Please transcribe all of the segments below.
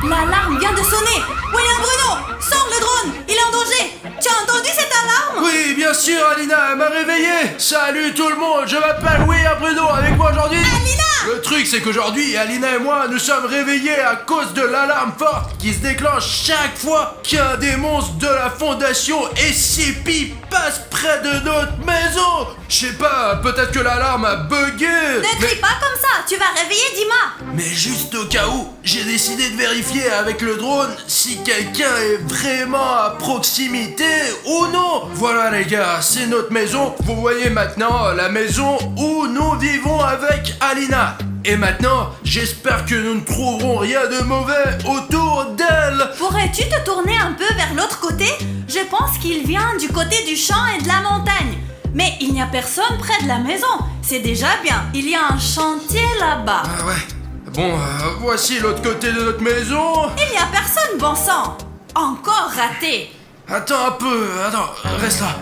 L'alarme vient de sonner. William Bruno, sors le drone. Il est en danger. Tu as entendu cette alarme? Oui, bien sûr, Alina, elle m'a réveillé. Salut tout le monde, je m'appelle William Bruno. Avec moi aujourd'hui... Alina! Le truc, c'est qu'aujourd'hui, Alina et moi, nous sommes réveillés à cause de l'alarme forte qui se déclenche chaque fois qu'un des monstres de la fondation SCP passe près de notre maison. Je sais pas, peut-être que l'alarme a bugué. Ne crie pas comme ça, tu vas réveiller Dima. Mais juste au cas où, j'ai décidé de vérifier avec le drone si quelqu'un est vraiment à proximité ou non. Voilà les gars, c'est notre maison. Vous voyez maintenant la maison où nous vivons avec Alina. Et maintenant, j'espère que nous ne trouverons rien de mauvais autour d'elle. Pourrais-tu te tourner un peu vers l'autre côté? Je pense qu'il vient du côté du champ et de la montagne. Mais il n'y a personne près de la maison. C'est déjà bien. Il y a un chantier là-bas. Ah ouais. Bon, voici l'autre côté de notre maison. Il n'y a personne, bon sang. Encore raté. Attends un peu, attends, reste là.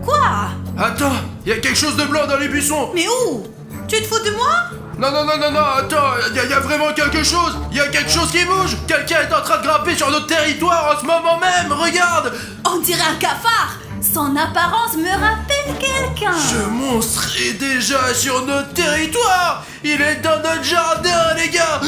Quoi? Attends, il y a quelque chose de blanc dans les buissons. Mais où? Tu te fous de moi? Non, attends, il y a vraiment quelque chose. Il y a quelque chose qui bouge. Quelqu'un est en train de grimper sur notre territoire en ce moment même, regarde. On dirait un cafard. Son apparence me rappelle quelqu'un. Ce monstre est déjà sur notre territoire. Il est dans notre jardin, les gars.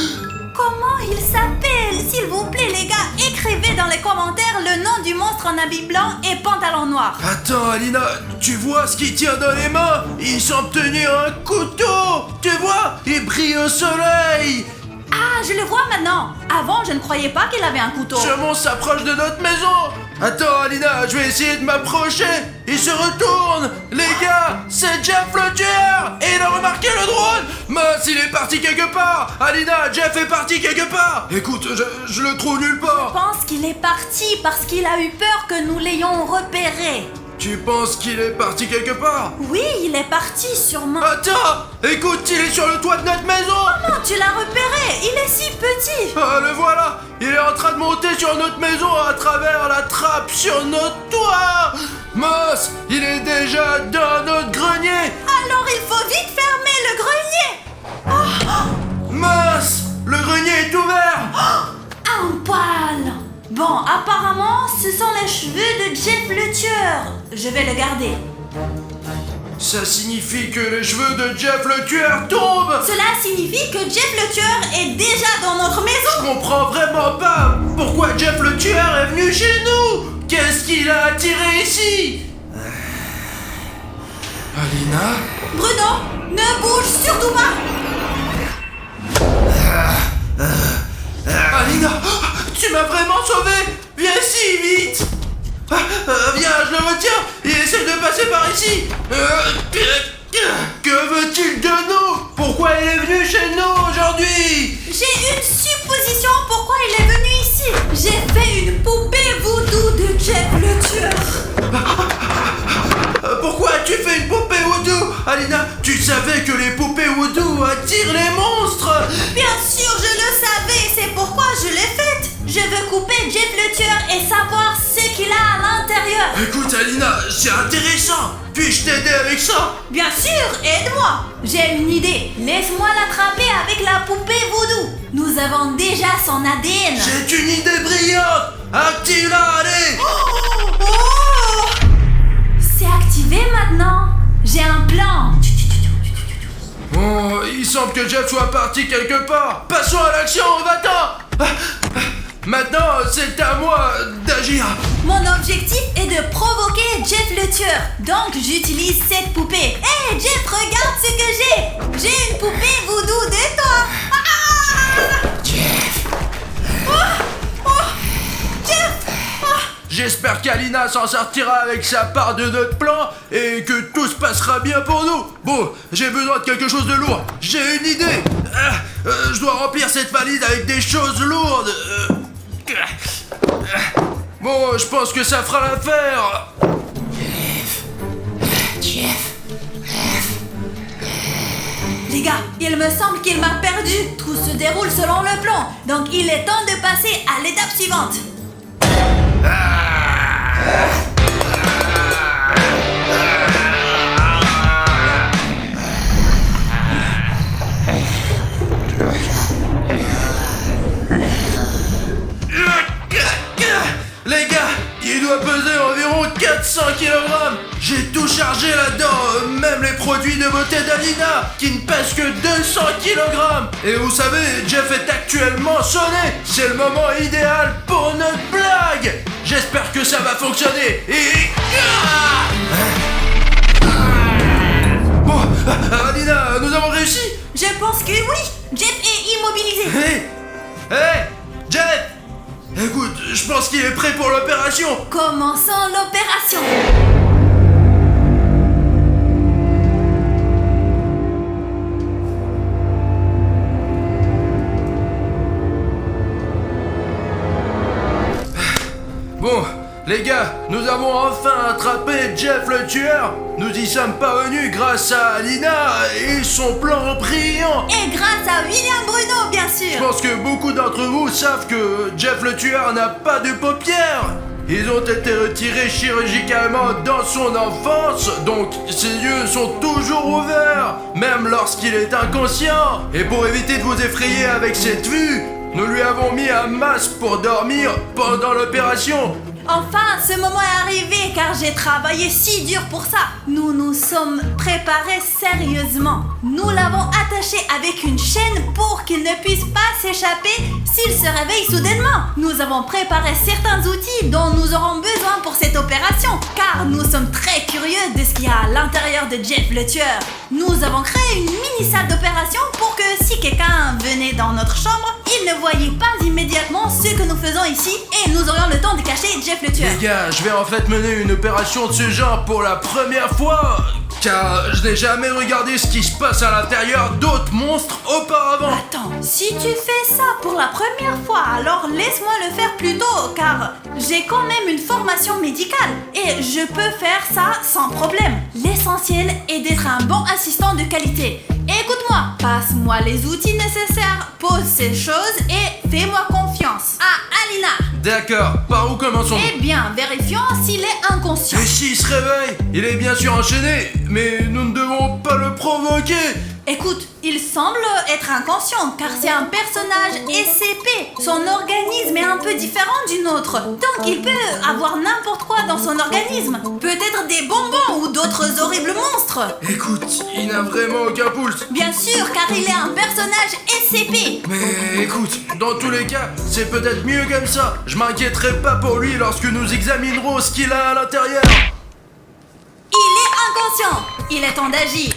Comment il s'appelle? S'il vous plaît, les gars, écrivez dans les commentaires le nom du monstre en habit blanc et pantalon noir. Attends, Alina, tu vois ce qu'il tient dans les mains? Il semble tenir un couteau. Tu vois? Il brille au soleil. Ah, je le vois maintenant. Avant, je ne croyais pas qu'il avait un couteau. Ce monstre s'approche de notre maison. Attends, Alina, je vais essayer de m'approcher. Il se retourne. Les gars, c'est Jeff le tueur. Et il a remarqué le drone. Mince, il est parti quelque part. Alina, Jeff est parti quelque part. Écoute, je le trouve nulle Je part. pense qu'il est parti parce qu'il a eu peur que nous l'ayons repéré. Tu penses qu'il est parti quelque part? Oui, il est parti sûrement. Attends, écoute, il est sur le toit de notre maison. Comment tu l'as repéré? Il est si petit. Ah, le voilà. Il est en train de monter sur notre maison à travers la trappe sur notre toit. Mince, il est déjà dans notre grenier. Alors il faut vite fermer le grenier. Mince, le grenier est ouvert. Un poil. Bon, apparemment, ce sont les cheveux de Jeff le tueur. Je vais le garder. Ça signifie que les cheveux de Jeff le tueur tombent. Cela signifie que Jeff le tueur est déjà dans notre maison. Je comprends vraiment pas pourquoi Jeff le tueur est venu chez nous. Qu'est-ce qu'il a attiré ici? Alina? Bruno, ne bouge surtout pas. Alina, tu m'as vraiment sauvé. Viens ici, vite. Viens, je le retiens. Il essaie de passer par ici. Que veut-il de nous? Pourquoi il est venu chez nous aujourd'hui? J'ai une supposition pourquoi il est venu ici. J'ai fait une poupée voodoo de Jeff le tueur. Pourquoi as-tu fait une poupée voodoo? Alina, tu savais que les poupées voodoo attirent les monstres. Bien sûr, je le savais, c'est pourquoi je l'ai faite. Je veux couper Jeff le tueur et savoir ce qu'il a à l'intérieur. Écoute Alina, c'est intéressant. Puis-je t'aider avec ça? Bien sûr, aide-moi. J'ai une idée. Laisse-moi l'attraper avec la poupée voodoo. Nous avons déjà son ADN. C'est une idée brillante. Active-la, allez. Oh! C'est activé maintenant. J'ai un plan. Oh, il semble que Jeff soit parti quelque part. Passons à l'action, va-t'en. Maintenant, c'est à moi d'agir. Mon objectif est de provoquer Jeff le tueur. Donc j'utilise cette poupée. Hé Jeff, regarde ce que j'ai. J'ai une poupée voodoo de toi. Ah! Jeff. Jeff. J'espère qu'Alina s'en sortira avec sa part de notre plan et que tout se passera bien pour nous. Bon, j'ai besoin de quelque chose de lourd. J'ai une idée. Je dois remplir cette valise avec des choses lourdes. Bon, je pense que ça fera l'affaire. Jeff. Les gars, il me semble qu'il m'a perdu. Tout se déroule selon le plan. Donc il est temps de passer à l'étape suivante. produits de beauté d'Alina qui ne pèsent que 200 kg. Et vous savez, Jeff est actuellement sonné. C'est le moment idéal pour notre blague. J'espère que ça va fonctionner. Et... Bon, Alina, nous avons réussi. Je pense que oui. Jeff est immobilisé. Hey, Jeff. Écoute, je pense qu'il est prêt pour l'opération. Commençons l'opération. Bon, les gars, nous avons enfin attrapé Jeff le tueur. Nous y sommes parvenus grâce à Alina et son plan brillant. Et grâce à William Bruno, bien sûr. Je pense que beaucoup d'entre vous savent que Jeff le tueur n'a pas de paupières. Ils ont été retirés chirurgicalement dans son enfance, donc ses yeux sont toujours ouverts, même lorsqu'il est inconscient. Et pour éviter de vous effrayer avec cette vue, nous lui avons mis un masque pour dormir pendant l'opération. Enfin, ce moment est arrivé car j'ai travaillé si dur pour ça. Nous nous sommes préparés sérieusement. Nous l'avons attaché avec une chaîne pour qu'il ne puisse pas s'échapper s'il se réveille soudainement. Nous avons préparé certains outils dont nous aurons besoin pour cette opération car nous sommes très curieux de ce qu'il y a à l'intérieur de Jeff le tueur. Nous avons créé une mini salle d'opération pour que si quelqu'un venait dans notre chambre, il ne voyait pas immédiatement ce que nous faisons ici et nous aurions le temps de cacher Jeff le tueur. Les gars, je vais en fait mener une opération de ce genre pour la première fois, car je n'ai jamais regardé ce qui se passe à l'intérieur d'autres monstres auparavant. Attends, si tu fais ça pour la première fois, alors laisse-moi le faire plus tôt, car j'ai quand même une formation médicale et je peux faire ça sans problème. L'essentiel est d'être un bon assistant de qualité. Écoute-moi, passe-moi les outils nécessaires, pose ces choses et fais-moi confiance. Ah, Alina. D'accord, par où commençons-nous? Eh bien, vérifions s'il est inconscient. Et s'il se réveille, il est bien sûr enchaîné, mais nous ne devons pas le provoquer. Écoute, il semble être inconscient car c'est un personnage SCP. Son organisme est un peu différent du nôtre. Donc il peut avoir n'importe quoi dans son organisme. Peut-être des bonbons ou d'autres horribles monstres. Écoute, il n'a vraiment aucun pulse. Bien sûr, car il est un personnage SCP. Mais écoute, dans tous les cas, c'est peut-être mieux comme ça. Je m'inquiéterai pas pour lui lorsque nous examinerons ce qu'il a à l'intérieur. Il est inconscient. Il est temps d'agir.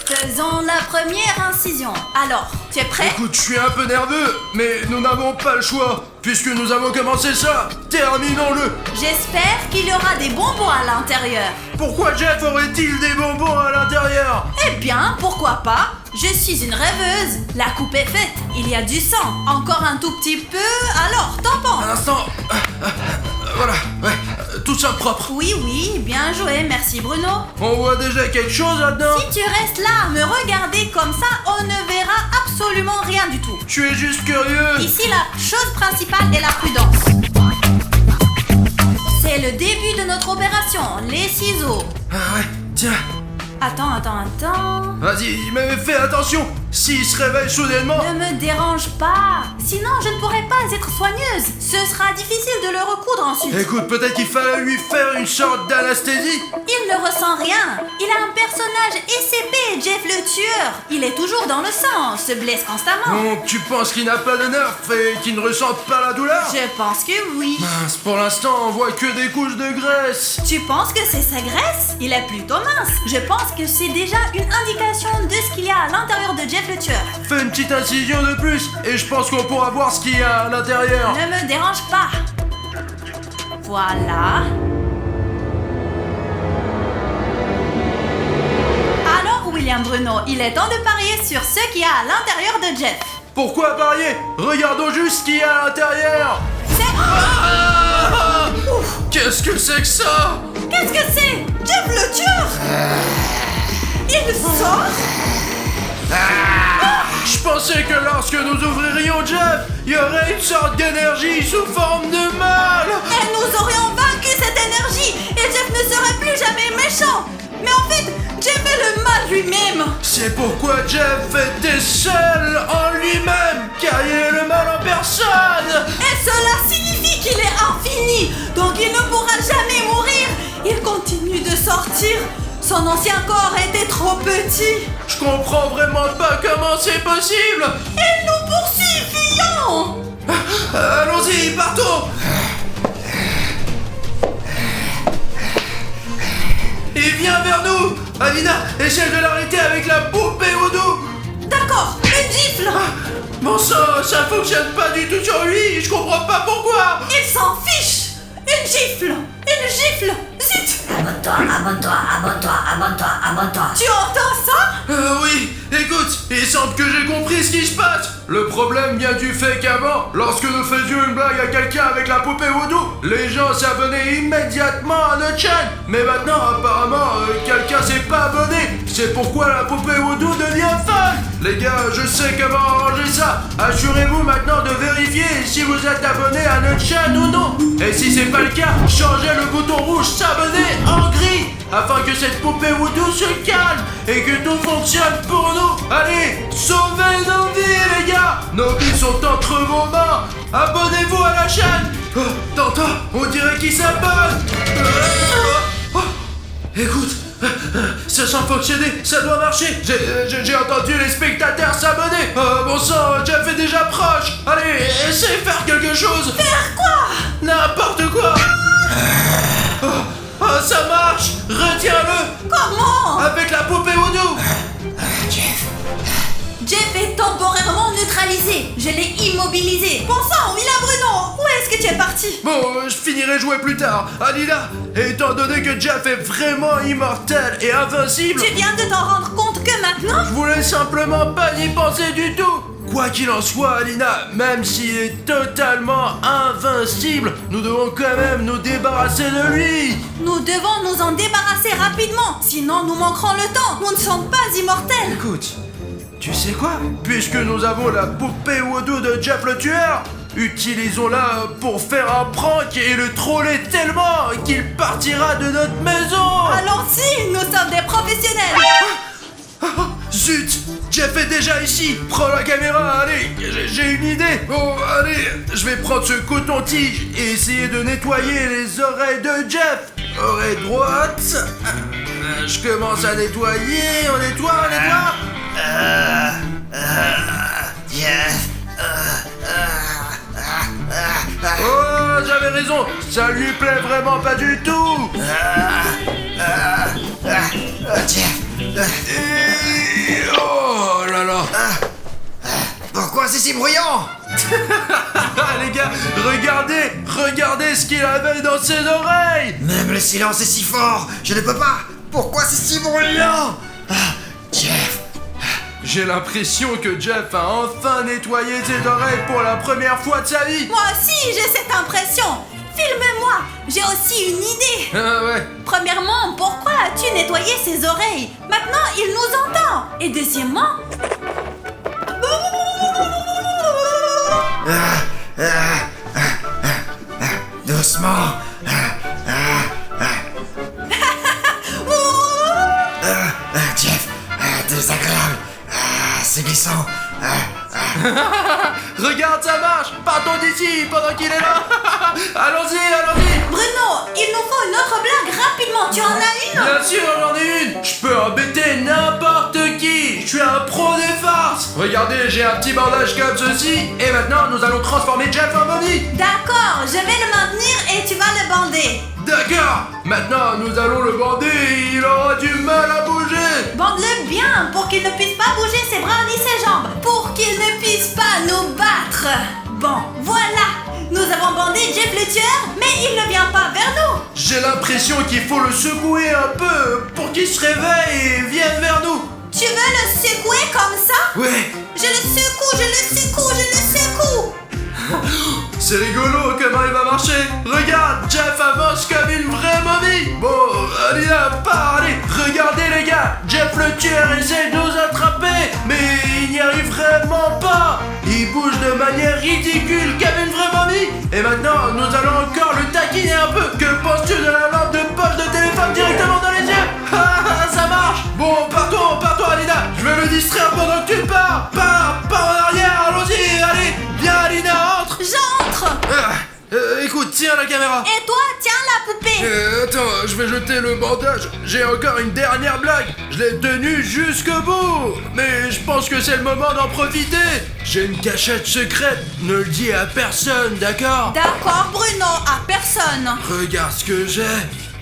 Faisons la première incision. Alors, tu es prêt? Écoute, je suis un peu nerveux, mais nous n'avons pas le choix. Puisque nous avons commencé ça, terminons-le. J'espère qu'il y aura des bonbons à l'intérieur. Pourquoi Jeff aurait-il des bonbons à l'intérieur? Eh bien, pourquoi pas? Je suis une rêveuse. La coupe est faite. Il y a du sang. Encore un tout petit peu. Alors, tampon. Un instant. Voilà, ouais, tout ça propre. Oui, oui, bien joué. Merci, Bruno. On voit déjà quelque chose là-dedans? Si tu restes là à me regarder comme ça, on ne verra absolument rien du tout. Tu es juste curieux. Ici, la chose principale est la prudence. C'est le début de notre opération. Les ciseaux. Ah ouais, tiens. Attends. Vas-y, mais fais attention. S'il se réveille soudainement... Ne me dérange pas. Sinon, je ne pourrai pas être soigneuse. Ce sera difficile de le recoudre ensuite. Écoute, peut-être qu'il fallait lui faire une sorte d'anesthésie. Il ne ressent rien. Il a un personnage SCP, Jeff le tueur. Il est toujours dans le sang, se blesse constamment. Donc tu penses qu'il n'a pas de nerfs et qu'il ne ressent pas la douleur? Je pense que oui. Mince, pour l'instant, on voit que des couches de graisse. Tu penses que c'est sa graisse? Il est plutôt mince. Je pense que c'est déjà une indication de ce qu'il y a à l'intérieur de Jeff le tueur. Fais une petite incision de plus et je pense qu'on pourra voir ce qu'il y a à l'intérieur. Ne me dérange pas. Voilà. Alors, William Bruno, il est temps de parier sur ce qu'il y a à l'intérieur de Jeff. Pourquoi parier? Regardons juste ce qu'il y a à l'intérieur. Qu'est-ce que c'est que ça? Qu'est-ce que c'est? Jeff le tueur. Il sort. Je pensais que lorsque nous ouvririons Jeff, il y aurait une sorte d'énergie sous forme de mal. Et nous aurions vaincu cette énergie et Jeff ne serait plus jamais méchant. Mais en fait, Jeff est le mal lui-même. C'est pourquoi Jeff était seul en lui-même, car il est le mal en personne. Et cela signifie qu'il est infini, donc il ne pourra jamais mourir. Il continue de sortir. Son ancien corps était trop petit. Je comprends vraiment pas comment c'est possible. Elle nous poursuit, fuyons. Allons-y, partons. Il vient vers nous. Alina, essaie de l'arrêter avec la poupée Voodoo. D'accord, une gifle. Bon sang, ça fonctionne pas du tout sur lui. Je comprends pas pourquoi. Il s'en fiche. Une gifle. Une gifle. Zut. Abonne-toi, abonne-toi, abonne-toi, abonne-toi, abonne-toi. Tu entends ça? Oui, écoute, il semble que j'ai compris ce qui se passe. Le problème vient du fait qu'avant, lorsque nous faisions une blague à quelqu'un avec la poupée Voodoo, les gens s'abonnaient immédiatement à notre chaîne. Mais maintenant, apparemment, quelqu'un s'est pas abonné. C'est pourquoi la poupée Voodoo devient folle. Les gars, je sais comment arranger ça. Assurez-vous maintenant de vérifier si vous êtes abonné à notre chaîne ou non. Et si c'est pas le cas, changez le bouton rouge s'abonner en gris, afin que cette poupée Voodoo se calme et que tout fonctionne pour nous. Allez, sauvez nos vies, les gars. Nos vies sont entre vos mains. Abonnez-vous à la chaîne. Oh, t'entends, on dirait qu'il s'abonne. Écoute, ça semble fonctionner, ça doit marcher. J'ai entendu les spectateurs s'abonner. Bon sang, Jeff est déjà proche. Allez, essaye de faire quelque chose. Faire quoi? N'importe quoi. Ça marche. Retiens-le. Comment? Avec la poupée Voodoo. Jeff est temporairement neutralisé. Je l'ai immobilisé. Bon sang, il a Bruno. Où est-ce que tu es parti? Bon, je finirai jouer plus tard. Alina, étant donné que Jeff est vraiment immortel et invincible, Tu viens de t'en rendre compte que maintenant? je voulais simplement pas y penser du tout. Quoi qu'il en soit, Alina, même s'il est totalement invincible, nous devons quand même nous débarrasser de lui. Nous devons nous en débarrasser rapidement. Sinon, nous manquerons le temps. Nous ne sommes pas immortels. Écoute, tu sais quoi? Puisque nous avons la poupée Voodoo de Jeff le tueur, utilisons-la pour faire un prank et le troller tellement qu'il partira de notre maison. Allons-y, nous sommes des professionnels. Zut! Jeff est déjà ici! Prends la caméra, allez! J'ai une idée! Bon, allez, je vais prendre ce coton-tige et essayer de nettoyer les oreilles de Jeff! Oreille droite... Je commence à nettoyer, on nettoie, Jeff. Oh, j'avais raison! Ça lui plaît vraiment pas du tout! Jeff. Oh là là! Pourquoi c'est si bruyant? Les gars, regardez ce qu'il avait dans ses oreilles! Même le silence est si fort, je ne peux pas. Pourquoi c'est si bruyant? Jeff. J'ai l'impression que Jeff a enfin nettoyé ses oreilles pour la première fois de sa vie! Moi aussi, j'ai cette impression. Filme-moi. J'ai aussi une idée. Ah ouais. Premièrement, pourquoi as-tu nettoyé ses oreilles? Maintenant, il nous entend. Et deuxièmement... Doucement. Jeff, désagréable. C'est glissant. Regarde, ça marche! Partons d'ici pendant qu'il est là! Allons-y! Bruno, il nous faut une autre blague rapidement. Tu en as une? Bien sûr, j'en ai une! Je peux embêter n'importe qui! Je suis un pro des farces! Regardez, j'ai un petit bandage comme ceci, et maintenant nous allons transformer Jeff en momie! D'accord, je vais le maintenir et tu vas le bander. D'accord! Maintenant, nous allons le bander et il aura du mal à bouger! Bande-le bien pour qu'il ne puisse pas bouger ses bras ni ses jambes. Pour qu'il ne puisse pas nous battre. Bon, voilà. Nous avons bandé Jeff le tueur, mais il ne vient pas vers nous. J'ai l'impression qu'il faut le secouer un peu pour qu'il se réveille et vienne vers nous! Tu veux le secouer comme ça? Ouais! Je le secoue. C'est rigolo comment il va marcher. Regarde, Jeff avance comme une vraie momie. Bon, Alina, pars, allez. Regardez les gars, Jeff le tueur essaie de nous attraper, mais il n'y arrive vraiment pas. Il bouge de manière ridicule comme une vraie momie. Et maintenant, nous allons encore le taquiner un peu. Que penses-tu de la lampe de poche de téléphone directement dans les yeux? Ça marche. Bon, partons, Alina. Je vais le distraire pendant que tu pars. Pars en arrière, allons-y, allez. Viens, Alina, entre. J'entre. écoute, tiens la caméra. Et toi, tiens la poupée. Attends, je vais jeter le bandage. J'ai encore une dernière blague. Je l'ai tenue jusqu'au bout. Mais je pense que c'est le moment d'en profiter. J'ai une cachette secrète. Ne le dis à personne, d'accord? D'accord, Bruno, à personne. Regarde ce que j'ai.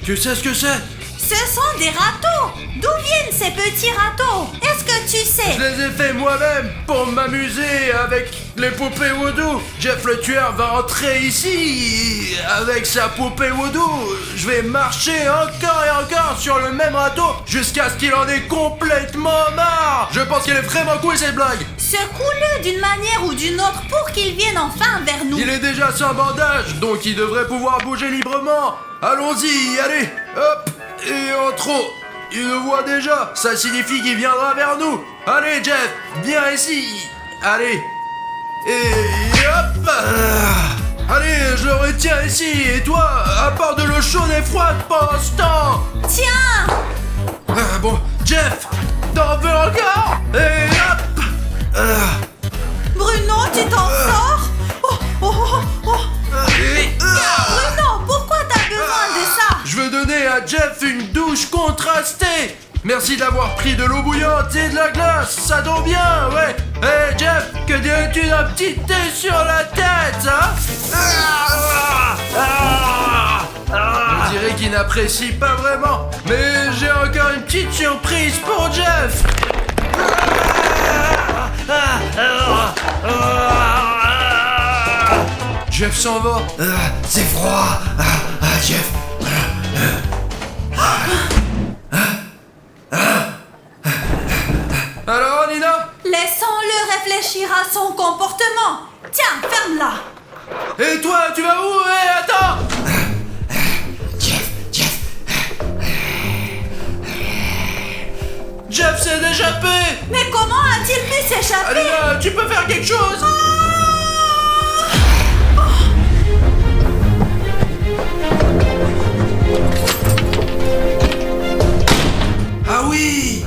Tu sais ce que c'est? Ce sont des râteaux. D'où viennent ces petits râteaux? Est-ce que tu sais? Je les ai faits moi-même pour m'amuser avec les poupées Woodoo. Jeff le tueur va entrer ici avec sa poupée Woodoo. Je vais marcher encore et encore sur le même râteau jusqu'à ce qu'il en ait complètement marre. Je pense qu'elle est vraiment cool cette blague. Secoue-le d'une manière ou d'une autre pour qu'il vienne enfin vers nous. Il est déjà sans bandage, donc il devrait pouvoir bouger librement. Allons-y, allez, hop, et en trop. Il le voit déjà, ça signifie qu'il viendra vers nous. Allez Jeff, viens ici. Allez. Et hop. Allez, je le retiens ici. Et toi, apporte de l'eau chaude et froide pendant ce temps. Tiens. Bon, Jeff, t'en veux encore? Et hop. Bruno, tu t'en sors? Bruno, pourquoi t'as besoin de ça? Je veux donner à Jeff une douche contrastée. Merci d'avoir pris de l'eau bouillante et de la glace, ça tombe bien, ouais. Hé Jeff, que dirais-tu d'un petit thé sur la tête, hein? On dirait qu'il n'apprécie pas vraiment, mais j'ai encore une petite surprise pour Jeff. Jeff s'en va. C'est froid. Jeff. Alors Nina? Laissons-le réfléchir à son comportement. Tiens, ferme-la. Et toi, tu vas où? Attends. Jeff. Jeff s'est échappé. Mais comment a-t-il pu s'échapper? Alina, tu peux faire quelque chose? Ah oui!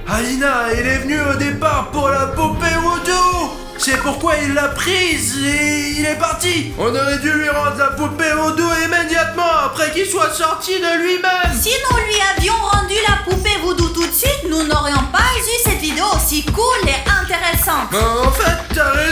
Alina, il est venu au départ pour la poupée Woodoo! C'est pourquoi il l'a prise et il est parti! On aurait dû lui rendre la poupée Woodoo immédiatement après qu'il soit sorti de lui-même! Si nous lui avions rendu la poupée Voodoo tout de suite, nous n'aurions pas eu cette vidéo aussi cool et intéressante. En fait, t'as raison!